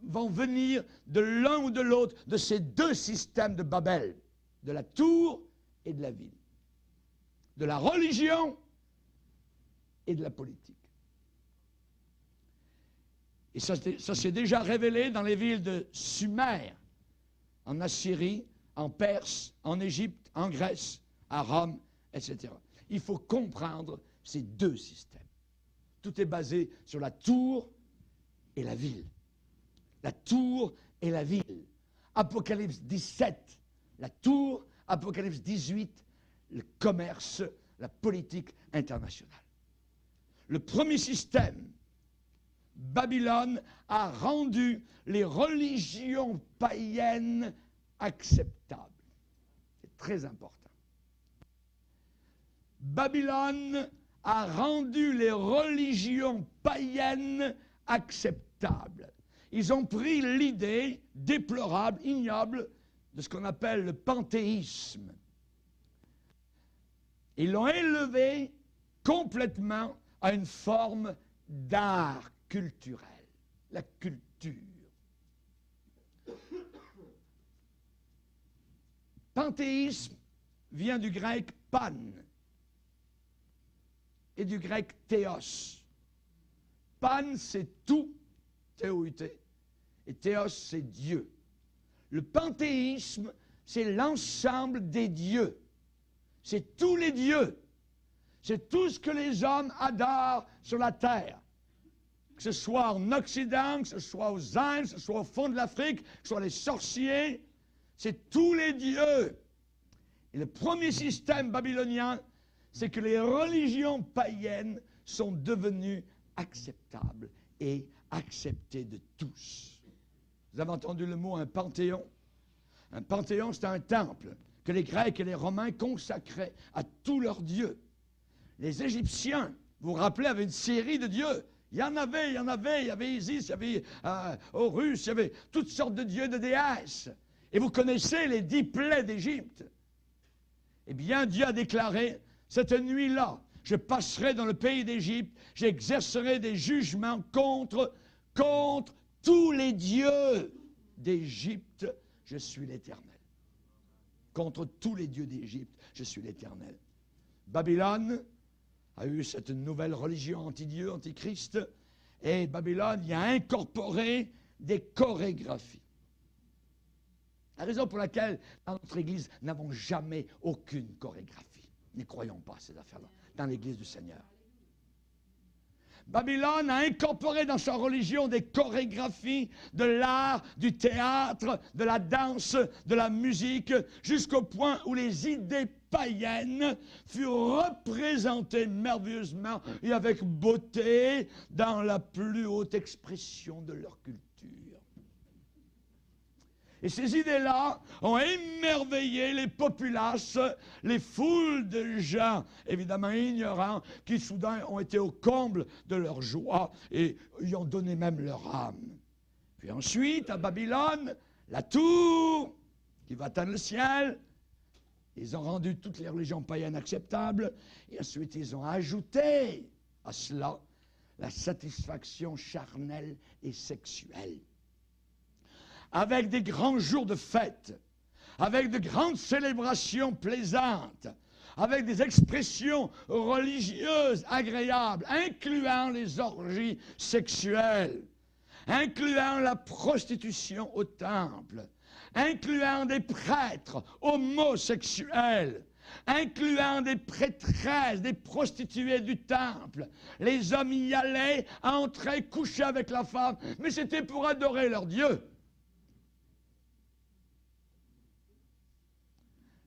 vont venir de l'un ou de l'autre de ces deux systèmes de Babel, de la tour et de la ville, de la religion et de la politique. Et ça s'est déjà révélé dans les villes de Sumer, en Assyrie, en Perse, en Égypte, en Grèce, à Rome, etc. Il faut comprendre ces deux systèmes. Tout est basé sur la tour et la ville. La tour et la ville. Apocalypse 17, la tour. Apocalypse 18, le commerce, la politique internationale. Le premier système, Babylone, a rendu les religions païennes acceptables. C'est très important. Babylone a rendu les religions païennes acceptables. Ils ont pris l'idée déplorable, ignoble, de ce qu'on appelle le panthéisme. Ils l'ont élevé complètement à une forme d'art culturel, la culture. Panthéisme vient du grec pan et du grec théos. Pan, c'est tout, théoïté, et théos, c'est Dieu. Le panthéisme, c'est l'ensemble des dieux. C'est tous les dieux. C'est tout ce que les hommes adorent sur la terre. Que ce soit en Occident, que ce soit aux Indes, que ce soit au fond de l'Afrique, que ce soit les sorciers, c'est tous les dieux. Et le premier système babylonien, c'est que les religions païennes sont devenues acceptables et acceptées de tous. Vous avez entendu le mot un panthéon? Un panthéon, c'est un temple que les Grecs et les Romains consacraient à tous leurs dieux. Les Égyptiens, vous vous rappelez, avaient une série de dieux. Il y avait Isis, il y avait Horus, il y avait toutes sortes de dieux, de déesses. Et vous connaissez les 10 plaies d'Égypte. Eh bien, Dieu a déclaré, cette nuit-là, je passerai dans le pays d'Égypte, j'exercerai des jugements contre tous les dieux d'Égypte, je suis l'Éternel. Contre tous les dieux d'Égypte, je suis l'Éternel. Babylone a eu cette nouvelle religion anti-Dieu, anti-Christ. Et Babylone y a incorporé des chorégraphies. La raison pour laquelle, dans notre Église, nous n'avons jamais aucune chorégraphie. Ne croyons pas à ces affaires-là, dans l'Église du Seigneur. Babylone a incorporé dans sa religion des chorégraphies de l'art, du théâtre, de la danse, de la musique, jusqu'au point où les idées païennes furent représentées merveilleusement et avec beauté dans la plus haute expression de leur culture. Et ces idées-là ont émerveillé les populaces, les foules de gens, évidemment ignorants, qui soudain ont été au comble de leur joie et y ont donné même leur âme. Puis ensuite, à Babylone, la tour qui va atteindre le ciel, ils ont rendu toutes les religions païennes acceptables, et ensuite ils ont ajouté à cela la satisfaction charnelle et sexuelle. Avec des grands jours de fête, avec de grandes célébrations plaisantes, avec des expressions religieuses agréables, incluant les orgies sexuelles, incluant la prostitution au temple, incluant des prêtres homosexuels, incluant des prêtresses, des prostituées du temple. Les hommes y allaient, entraient, couchaient avec la femme, mais c'était pour adorer leur Dieu.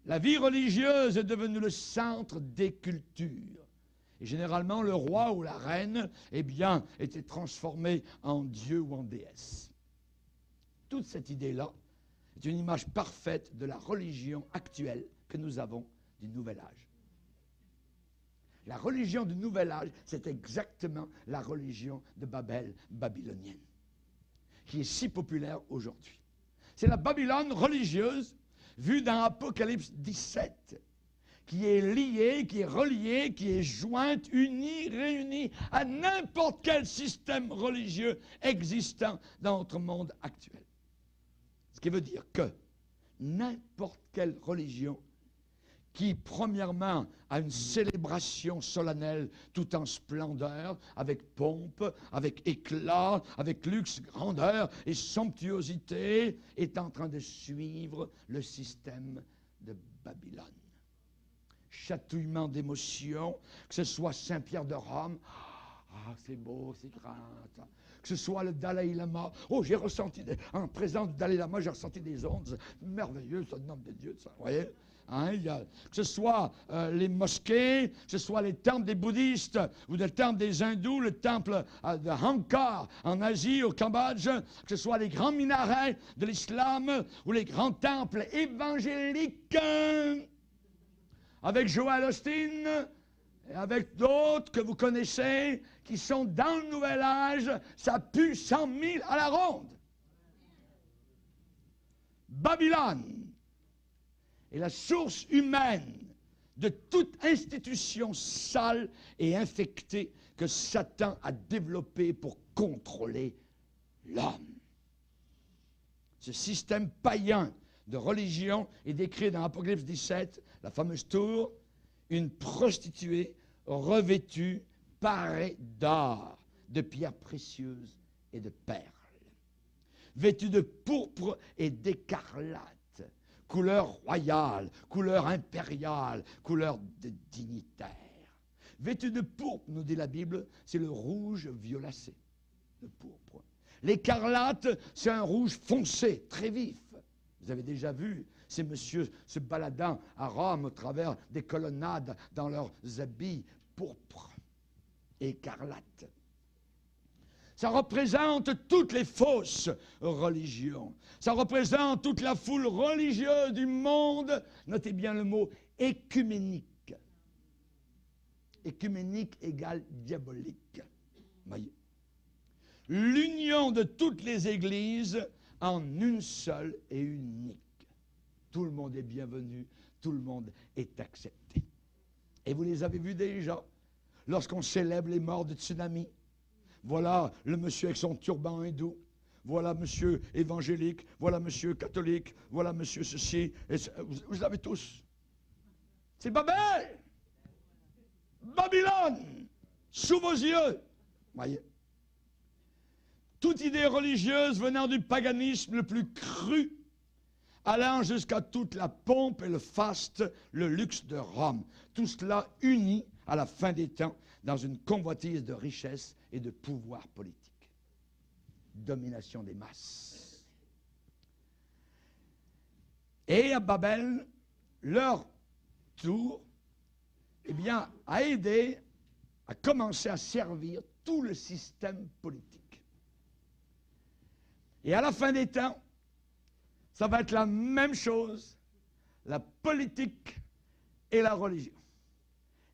La vie religieuse est devenue le centre des cultures. Et généralement, le roi ou la reine, eh bien, était transformé en dieu ou en déesse. Toute cette idée-là est une image parfaite de la religion actuelle que nous avons du Nouvel Âge. La religion du Nouvel Âge, c'est exactement la religion de Babel babylonienne, qui est si populaire aujourd'hui. C'est la Babylone religieuse vue dans Apocalypse 17, qui est liée, qui est reliée, qui est jointe, unie, réunie à n'importe quel système religieux existant dans notre monde actuel. Ce qui veut dire que n'importe quelle religion qui, premièrement, a une célébration solennelle tout en splendeur, avec pompe, avec éclat, avec luxe, grandeur et somptuosité, est en train de suivre le système de Babylone. Chatouillement d'émotions, que ce soit Saint-Pierre de Rome, ah, c'est beau, c'est grand, ça. Que ce soit le Dalai Lama, oh, j'ai ressenti, en présence du Dalai Lama, j'ai ressenti des ondes merveilleuses, c'est le nom de Dieu, ça, vous voyez? Hein, que ce soit les mosquées, que ce soit les temples des bouddhistes ou le temple des hindous, le temple de Angkor en Asie, au Cambodge, que ce soit les grands minarets de l'islam ou les grands temples évangéliques avec Joel Osteen et avec d'autres que vous connaissez qui sont dans le Nouvel Âge, ça pue 100 000 à la ronde. Babylone est la source humaine de toute institution sale et infectée que Satan a développée pour contrôler l'homme. Ce système païen de religion est décrit dans Apocalypse 17, la fameuse tour, une prostituée revêtue, parée d'or, de pierres précieuses et de perles, vêtue de pourpre et d'écarlate, couleur royale, couleur impériale, couleur de dignitaire. Vêtu de pourpre, nous dit la Bible, c'est le rouge violacé, le pourpre. L'écarlate, c'est un rouge foncé, très vif. Vous avez déjà vu ces messieurs se baladant à Rome au travers des colonnades dans leurs habits pourpres, écarlates. Ça représente toutes les fausses religions. Ça représente toute la foule religieuse du monde. Notez bien le mot écuménique. Écuménique égale diabolique. Voyez. L'union de toutes les églises en une seule et unique. Tout le monde est bienvenu, tout le monde est accepté. Et vous les avez vus déjà, lorsqu'on célèbre les morts de tsunami. Voilà le monsieur avec son turban hindou. Voilà monsieur évangélique. Voilà monsieur catholique. Voilà monsieur ceci. Et vous avez tous. C'est Babel. Babylone. Sous vos yeux. Voyez. toute idée religieuse venant du paganisme le plus cru, allant jusqu'à toute la pompe et le faste, le luxe de Rome. Tout cela uni à la fin des temps dans une convoitise de richesse et de pouvoir politique. Domination des masses. Et à Babel, leur tour, eh bien, a aidé à commencer à servir tout le système politique. Et à la fin des temps, ça va être la même chose, la politique et la religion.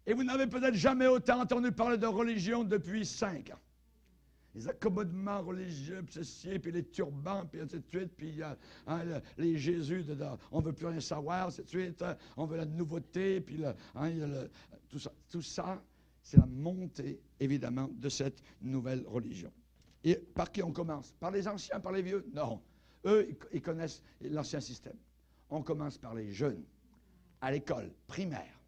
Et vous n'avez peut-être jamais autant entendu parler de religion depuis 5 ans. Les accommodements religieux, puis ceci, puis les turbans, puis ainsi de suite, puis les Jésus, on ne veut plus rien savoir, ainsi de suite, on veut la nouveauté, puis tout ça, c'est la montée, évidemment, de cette nouvelle religion. Et par qui on commence? Par les anciens, par les vieux? Non. Eux, ils connaissent l'ancien système. On commence par les jeunes, à l'école primaire.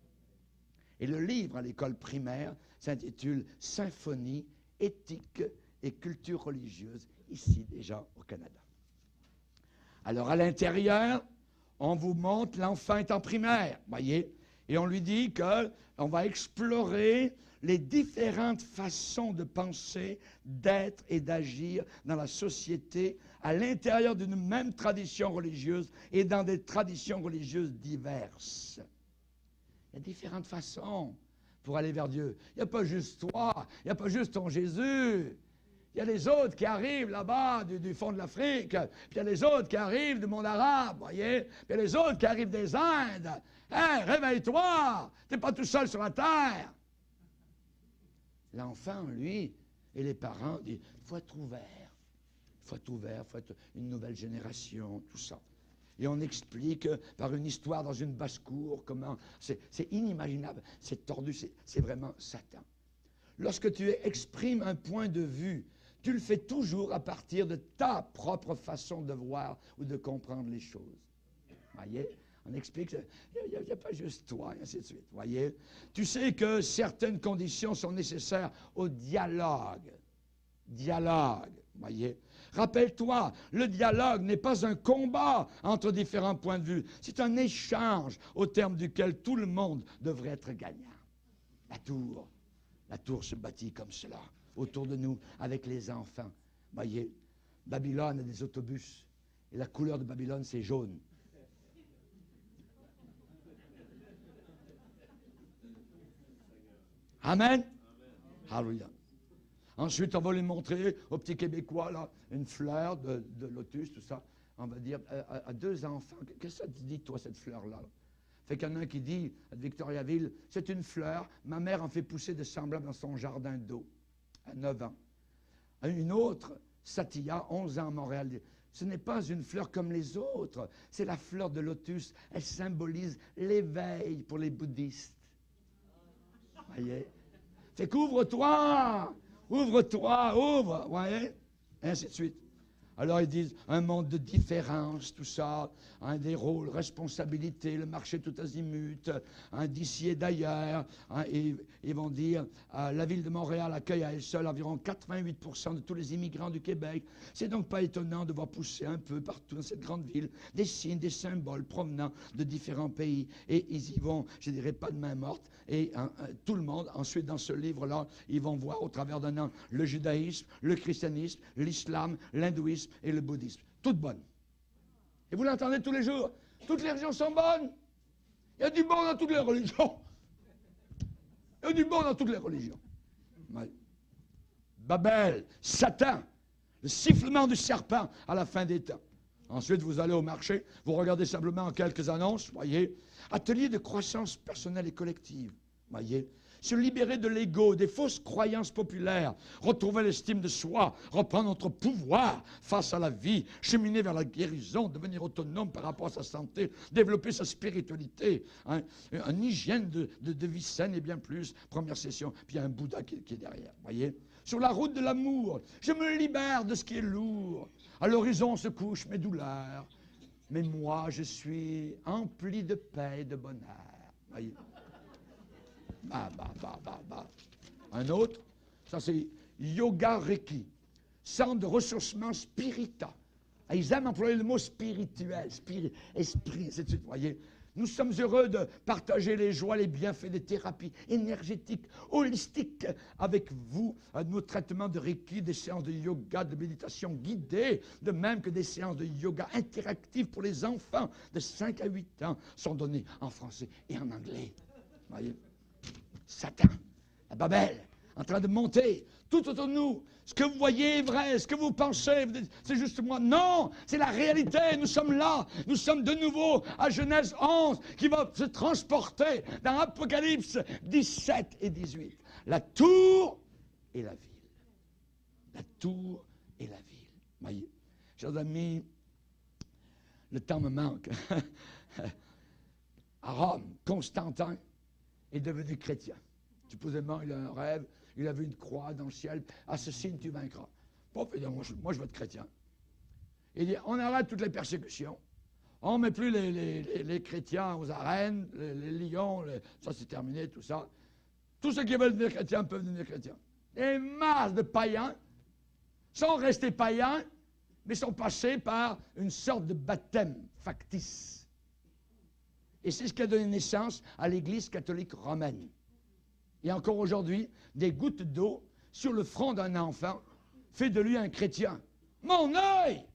Et le livre à l'école primaire s'intitule « Symphonie, éthique et culture religieuse », ici déjà au Canada. Alors à l'intérieur, on vous montre l'enfant est en primaire, voyez, et on lui dit qu'on va explorer les différentes façons de penser, d'être et d'agir dans la société à l'intérieur d'une même tradition religieuse et dans des traditions religieuses diverses. Il y a différentes façons pour aller vers Dieu. Il n'y a pas juste toi, il n'y a pas juste ton Jésus. Il y a les autres qui arrivent là-bas du fond de l'Afrique, puis il y a les autres qui arrivent du monde arabe, voyez, puis il y a les autres qui arrivent des Indes. Hey, réveille-toi, tu n'es pas tout seul sur la terre. L'enfant, lui, et les parents disent, il faut être ouvert. Il faut être ouvert, il faut être une nouvelle génération, tout ça. Et on explique par une histoire dans une basse-cour comment... C'est inimaginable, c'est tordu, c'est vraiment Satan. Lorsque tu exprimes un point de vue, tu le fais toujours à partir de ta propre façon de voir ou de comprendre les choses. Voyez? On explique, il n'y a pas juste toi, et ainsi de suite. Voyez? Tu sais que certaines conditions sont nécessaires au dialogue. Dialogue, voyez? Rappelle-toi, le dialogue n'est pas un combat entre différents points de vue. C'est un échange au terme duquel tout le monde devrait être gagnant. La tour se bâtit comme cela, autour de nous, avec les enfants. Voyez, Babylone a des autobus, et la couleur de Babylone, c'est jaune. Amen? Alléluia. Ensuite, on va lui montrer aux petits Québécois, là, une fleur de lotus, tout ça. On va dire à 2 enfants, qu'est-ce que ça te dit, toi, cette fleur-là? Fait qu'il y en a un qui dit, à Victoriaville, c'est une fleur, ma mère en fait pousser de semblables dans son jardin d'eau, à 9 ans. Une autre, Satya, 11 ans à Montréal, dit, ce n'est pas une fleur comme les autres, c'est la fleur de lotus, elle symbolise l'éveil pour les bouddhistes. Voyez? Fait qu'ouvre-toi! Ouvre-toi, ouvre, voyez? Et ainsi de suite. Alors ils disent un monde de différence, tout ça, des rôles, responsabilités, le marché tout azimut, d'ici et d'ailleurs. Ils vont dire la ville de Montréal accueille à elle seule environ 88% de tous les immigrants du Québec. C'est donc pas étonnant de voir pousser un peu partout dans cette grande ville des signes, des symboles provenant de différents pays. Et ils y vont, je dirais pas de main morte. Et tout le monde, ensuite dans ce livre-là, ils vont voir au travers d'un an le judaïsme, le christianisme, l'islam, l'hindouisme et le bouddhisme. Toutes bonnes. Et vous l'entendez tous les jours. Toutes les religions sont bonnes. Il y a du bon dans toutes les religions. Il y a du bon dans toutes les religions. Babel, Satan, le sifflement du serpent à la fin des temps. Ensuite, vous allez au marché, vous regardez simplement quelques annonces, voyez. Atelier de croissance personnelle et collective, voyez. Se libérer de l'ego, des fausses croyances populaires, retrouver l'estime de soi, reprendre notre pouvoir face à la vie, cheminer vers la guérison, devenir autonome par rapport à sa santé, développer sa spiritualité, une hygiène de vie saine et bien plus. Première session, puis il y a un Bouddha qui est derrière, voyez. Sur la route de l'amour, je me libère de ce qui est lourd. À l'horizon se couchent mes douleurs, mais moi je suis empli de paix et de bonheur, voyez. Un autre, ça c'est Yoga Reiki. centre de ressourcement spirituel. Ils aiment employer le mot spirituel, esprit, ainsi de suite, voyez. Nous sommes heureux de partager les joies, les bienfaits des thérapies énergétiques, holistiques avec vous, nos traitements de Reiki, des séances de yoga, de méditation guidée, de même que des séances de yoga interactives pour les enfants de 5 à 8 ans sont données en français et en anglais. Voyez, Satan, la Babel, en train de monter tout autour de nous. Ce que vous voyez est vrai, ce que vous pensez, c'est juste moi. Non, c'est la réalité. Nous sommes là. Nous sommes de nouveau à Genèse 11 qui va se transporter dans Apocalypse 17 et 18. La tour et la ville. La tour et la ville. Voyez, chers amis, le temps me manque. À Rome, Constantin est devenu chrétien. Supposément, il a un rêve, il a vu une croix dans le ciel. À ce signe, tu vaincras. Pouf, il dit, moi, je veux être chrétien. Il dit, on arrête toutes les persécutions. On ne met plus les chrétiens aux arènes, les lions, ça c'est terminé, tout ça. Tous ceux qui veulent devenir chrétiens peuvent devenir chrétiens. Et masses de païens sont restés païens, mais sont passés par une sorte de baptême factice. Et c'est ce qui a donné naissance à l'Église catholique romaine. Et encore aujourd'hui, des gouttes d'eau sur le front d'un enfant fait de lui un chrétien. Mon œil!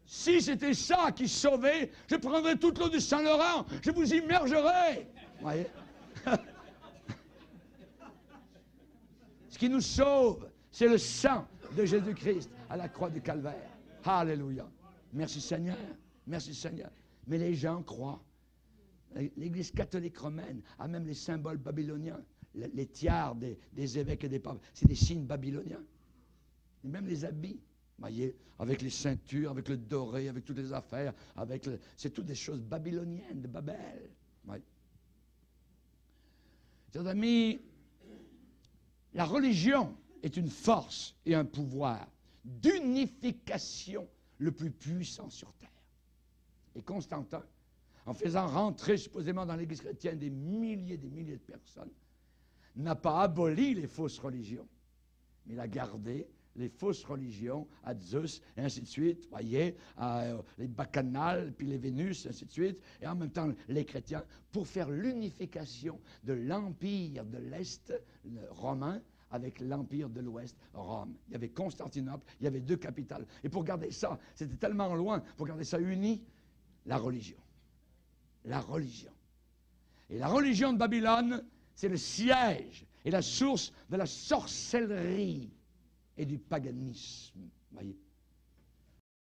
Si c'était ça qui sauvait, je prendrais toute l'eau du Saint-Laurent, je vous immergerais. Voyez? Ce qui nous sauve, c'est le sang de Jésus-Christ à la croix du Calvaire. Alléluia. Merci Seigneur. Merci Seigneur. Mais les gens croient. L'Église catholique romaine a même les symboles babyloniens, les tiares des évêques et des papes, c'est des signes babyloniens. Et même les habits, voyez, avec les ceintures, avec le doré, avec toutes les affaires, c'est toutes des choses babyloniennes, de Babel. Ouais. Chers amis, la religion est une force et un pouvoir d'unification le plus puissant sur terre. Et Constantin, en faisant rentrer supposément dans l'Église chrétienne des milliers de personnes, n'a pas aboli les fausses religions, mais il a gardé les fausses religions à Zeus, et ainsi de suite, voyez, les bacchanales, puis les Vénus, et ainsi de suite, et en même temps les chrétiens, pour faire l'unification de l'empire de l'Est romain avec l'empire de l'Ouest, Rome. Il y avait Constantinople, il y avait 2 capitales. Et pour garder ça, c'était tellement loin, pour garder ça uni, la religion. La religion. Et la religion de Babylone, c'est le siège et la source de la sorcellerie et du paganisme. Voyez.